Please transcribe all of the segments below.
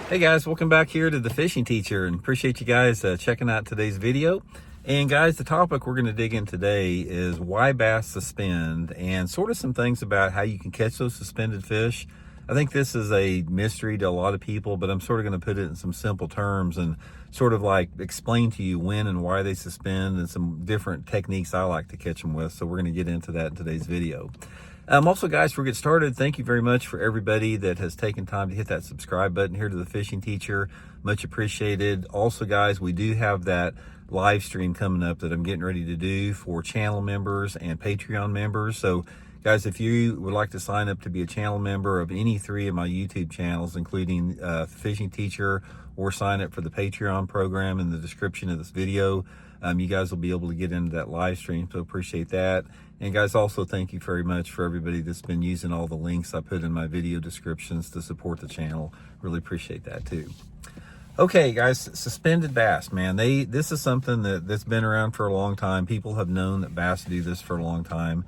Hey guys, welcome back here to the Fishing Teacher, and appreciate you guys checking out today's video. And guys, the topic we're going to dig in today is why bass suspend, and sort of some things about how you can catch those suspended fish. I think this is a mystery to a lot of people, but I'm sort of going to put it in some simple terms and sort of like explain to you when and why they suspend and some different techniques I like to catch them with. So we're going to get into that in today's video. Also, guys, before we get started, thank you very much for everybody that has taken time to hit that subscribe button here to the Fishing Teacher. Much appreciated. Also, guys, we do have that live stream coming up that I'm getting ready to do for channel members and Patreon members. So, guys, if you would like to sign up to be a channel member of any three of my YouTube channels, including Fishing Teacher, or sign up for the Patreon program in the description of this video, you guys will be able to get into that live stream, so appreciate that. And guys, also thank you very much for everybody that's been using all the links I put in my video descriptions to support the channel. Really appreciate that too. Okay, guys, suspended bass, man. This is something that's been around for a long time. People have known that bass do this for a long time.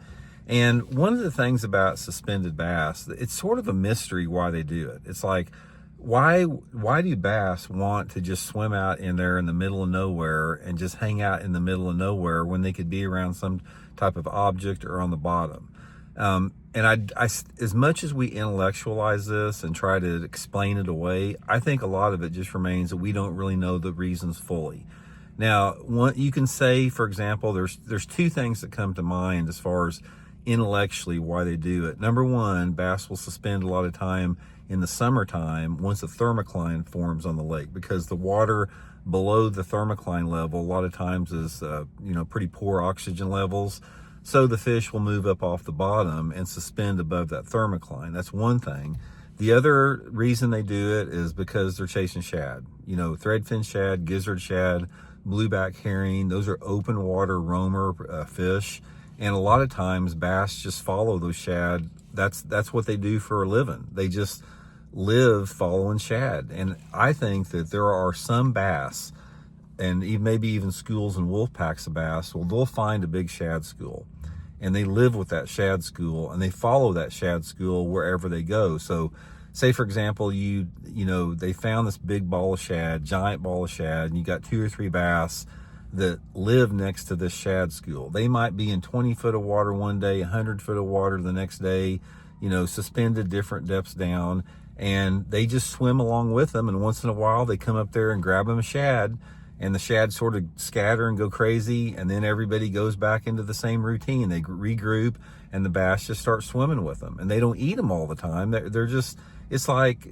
And one of the things about suspended bass, it's sort of a mystery why they do it. It's like, why do bass want to just swim out in there in the middle of nowhere and just hang out in the middle of nowhere when they could be around some type of object or on the bottom? And I, as much as we intellectualize this and try to explain it away, I think a lot of it just remains that we don't really know the reasons fully. Now, you can say, for example, there's two things that come to mind as far as intellectually why they do it. Number one, bass will suspend a lot of time in the summertime once a thermocline forms on the lake, because the water below the thermocline level a lot of times is pretty poor oxygen levels, so the fish will move up off the bottom and suspend above that thermocline. That's one thing. The other reason they do it is because they're chasing shad. Threadfin shad, gizzard shad, blueback herring, those are open water roamer fish. And a lot of times bass just follow those shad. That's what they do for a living. They just live following shad. And I think that there are some bass, and maybe even schools and wolf packs of bass, they'll find a big shad school, and they live with that shad school, and they follow that shad school wherever they go. So say, for example, they found this big ball of shad, giant ball of shad, and you got 2 or 3 bass that live next to this shad school. They might be in 20 foot of water one day, 100 foot of water the next day, suspended different depths down, and they just swim along with them. And once in a while they come up there and grab them a shad, and the shad sort of scatter and go crazy, and then everybody goes back into the same routine. They regroup, and the bass just start swimming with them, and they don't eat them all the time. They're just, it's like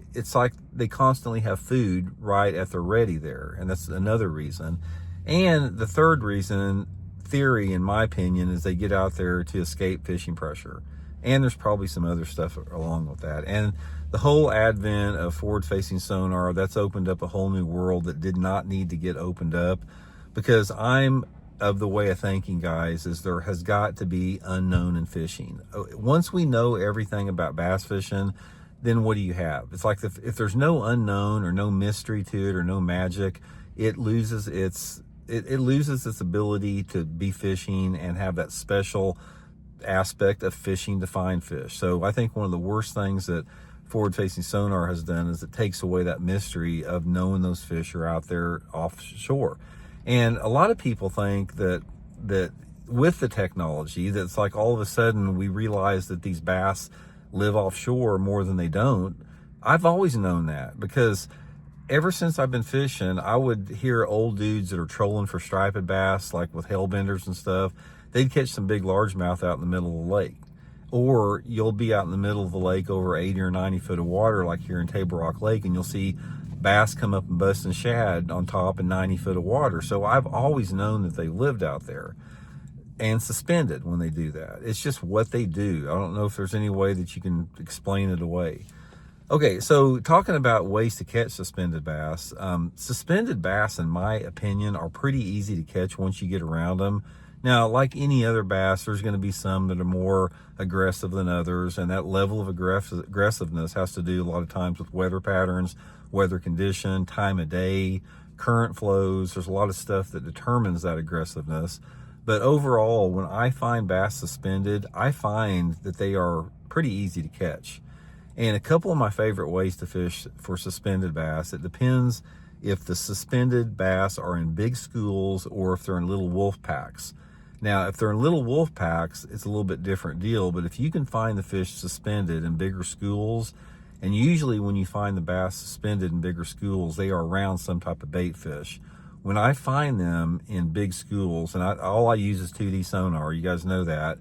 they constantly have food right at the ready there, and that's another reason. And the third reason, theory, in my opinion, is they get out there to escape fishing pressure. And there's probably some other stuff along with that. And the whole advent of forward-facing sonar, that's opened up a whole new world that did not need to get opened up, because I'm of the way of thinking, guys, is there has got to be unknown in fishing. Once we know everything about bass fishing, then what do you have? It's like if there's no unknown or no mystery to it or no magic, it loses its ability to be fishing and have that special aspect of fishing to find fish. So I think one of the worst things that forward-facing sonar has done is it takes away that mystery of knowing those fish are out there offshore. And a lot of people think that with the technology, that's like all of a sudden we realize that these bass live offshore more than they don't. I've always known that, because ever since I've been fishing, I would hear old dudes that are trolling for striped bass, like with hellbenders and stuff. They'd catch some big largemouth out in the middle of the lake. Or you'll be out in the middle of the lake over 80 or 90 foot of water, like here in Table Rock Lake, and you'll see bass come up and busting shad on top in 90 foot of water. So I've always known that they lived out there and suspended when they do that. It's just what they do. I don't know if there's any way that you can explain it away. Okay, so talking about ways to catch suspended bass, in my opinion, are pretty easy to catch once you get around them. Now, like any other bass, there's going to be some that are more aggressive than others, and that level of aggressiveness has to do a lot of times with weather patterns, weather condition, time of day, current flows. There's a lot of stuff that determines that aggressiveness. But overall, when I find bass suspended, I find that they are pretty easy to catch. And a couple of my favorite ways to fish for suspended bass, it depends if the suspended bass are in big schools or if they're in little wolf packs. Now, if they're in little wolf packs, it's a little bit different deal, but if you can find the fish suspended in bigger schools, and usually when you find the bass suspended in bigger schools, they are around some type of bait fish. When I find them in big schools, and all I use is 2D sonar, you guys know that,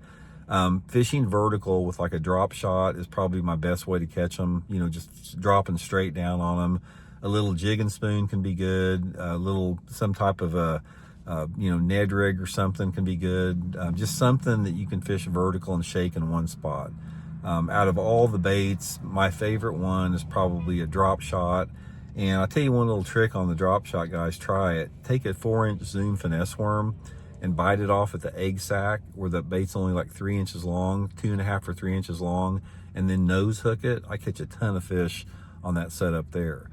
fishing vertical with like a drop shot is probably my best way to catch them, you know, just dropping straight down on them. A little jig and spoon can be good. A little, some type of a, you know, Ned rig or something can be good. Just something that you can fish vertical and shake in one spot. Out of all the baits, my favorite one is probably a drop shot. And I'll tell you one little trick on the drop shot, guys. Try it. Take a 4-inch Zoom finesse worm and bite it off at the egg sac where the bait's only like 3 inches long, 2.5 or 3 inches long, and then nose hook it. I catch a ton of fish on that setup there.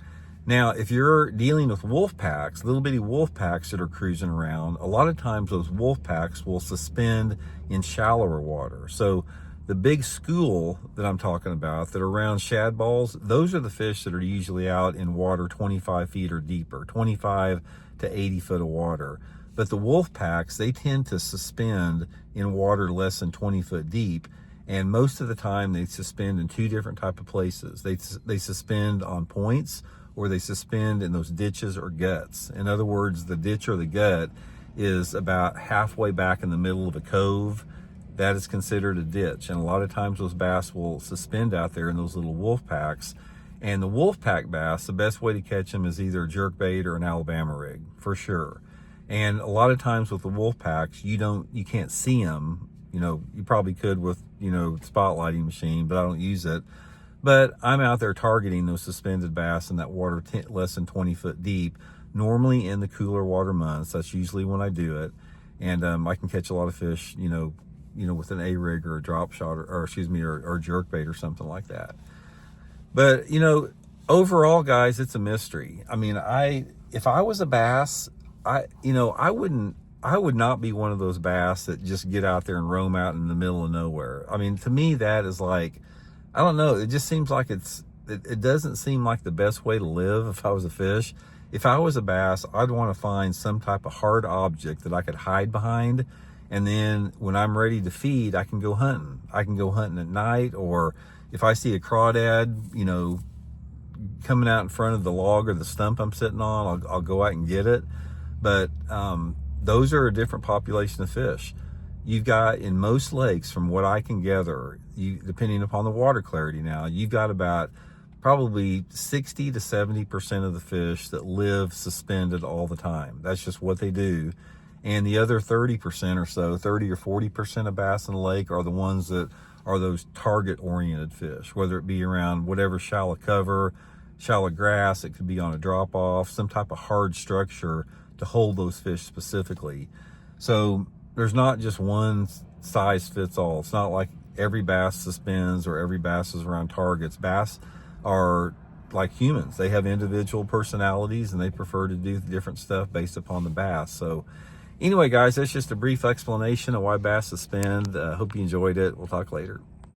Now, if you're dealing with wolf packs, little bitty wolf packs that are cruising around, a lot of times those wolf packs will suspend in shallower water. So the big school that I'm talking about that are around shad balls, those are the fish that are usually out in water 25 feet or deeper, 25 to 80 foot of water. But the wolf packs, they tend to suspend in water less than 20 foot deep. And most of the time they suspend in two different type of places. They suspend on points, or they suspend in those ditches or guts. In other words, the ditch or the gut is about halfway back in the middle of a cove. That is considered a ditch. And a lot of times those bass will suspend out there in those little wolf packs. And the wolf pack bass, the best way to catch them is either a jerk bait or an Alabama rig, for sure. And a lot of times with the wolf packs, you can't see them. You know, you probably could with, you know, spotlighting machine, but I don't use it. But I'm out there targeting those suspended bass in that water less than 20 foot deep, normally in the cooler water months. That's usually when I do it. And I can catch a lot of fish, you know, with an A-rig or a drop shot or excuse me, or jerk bait or something like that. But, you know, overall, guys, it's a mystery. I mean, if I was a bass, I would not be one of those bass that just get out there and roam out in the middle of nowhere. I mean, to me, that is like, I don't know. It just seems like it doesn't seem like the best way to live if I was a fish. If I was a bass, I'd want to find some type of hard object that I could hide behind. And then when I'm ready to feed, I can go hunting. I can go hunting at night, or if I see a crawdad, you know, coming out in front of the log or the stump I'm sitting on, I'll go out and get it. But those are a different population of fish. You've got, in most lakes, from what I can gather, depending upon the water clarity now, you've got about probably 60 to 70% of the fish that live suspended all the time. That's just what they do. And the other 30% or so, 30 or 40% of bass in the lake are the ones that are those target-oriented fish, whether it be around whatever shallow cover, shallow grass, it could be on a drop-off, some type of hard structure to hold those fish specifically. So there's not just one size fits all. It's not like every bass suspends or every bass is around targets. Bass are like humans. They have individual personalities and they prefer to do different stuff based upon the bass. So anyway, guys, that's just a brief explanation of why bass suspend. Hope you enjoyed it. We'll talk later.